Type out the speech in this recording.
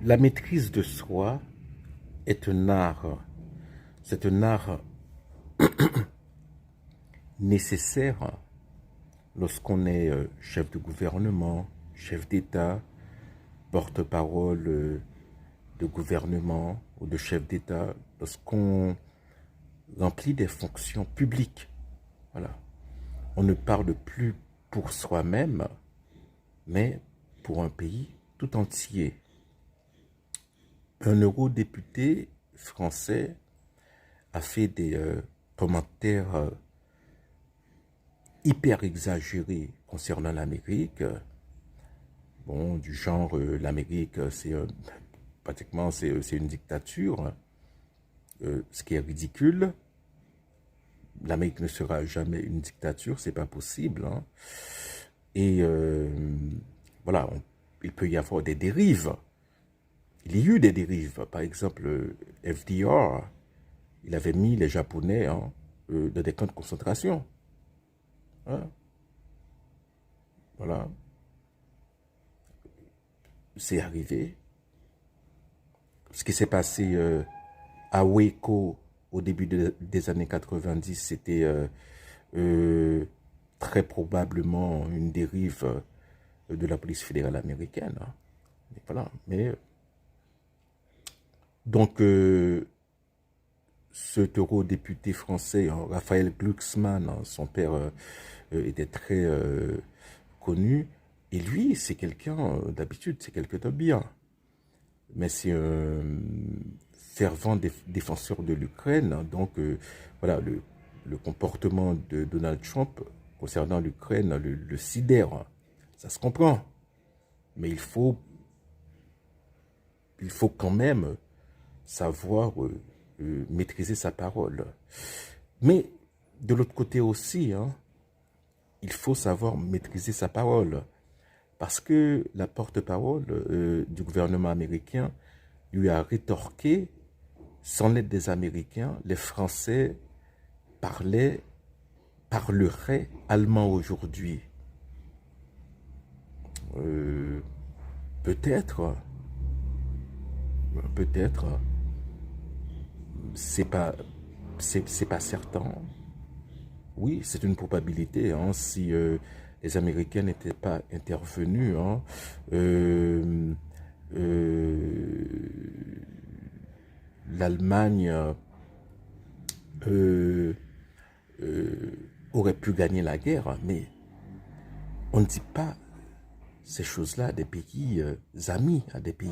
La maîtrise de soi est un art. C'est un art nécessaire lorsqu'on est chef de gouvernement, chef d'État, porte-parole de gouvernement ou de chef d'État, lorsqu'on remplit des fonctions publiques. Voilà. On ne parle plus pour soi-même, mais pour un pays tout entier. Un eurodéputé français a fait des commentaires hyper exagérés concernant l'Amérique. Bon, du genre, l'Amérique, c'est pratiquement c'est une dictature, hein. Ce qui est ridicule. L'Amérique ne sera jamais une dictature, c'est pas possible, hein. Et voilà, il peut y avoir des dérives. Il y a eu des dérives. Par exemple, FDR, il avait mis les Japonais, hein, dans des camps de concentration, hein. Voilà, c'est arrivé. Ce qui s'est passé à Waco au début des années 90, c'était très probablement une dérive de la police fédérale américaine, hein. Et voilà. Mais donc, cet eurodéputé français, hein, Raphaël Glucksmann, hein, son père était très connu. Et lui, c'est quelqu'un, d'habitude, c'est quelqu'un de bien. Mais c'est un fervent défenseur de l'Ukraine. Donc, voilà, le comportement de Donald Trump concernant l'Ukraine le sidère. Ça se comprend. Mais il faut quand même savoir maîtriser sa parole. Mais de l'autre côté aussi, hein, il faut savoir maîtriser sa parole. Parce que la porte-parole du gouvernement américain lui a rétorqué, sans l'aide des Américains, les Français parleraient allemand aujourd'hui. Peut-être, c'est pas certain. Oui, c'est une probabilité, hein, si les Américains n'étaient pas intervenus, hein, euh, l'Allemagne aurait pu gagner la guerre, mais on ne dit pas ces choses-là à des pays amis, à des pays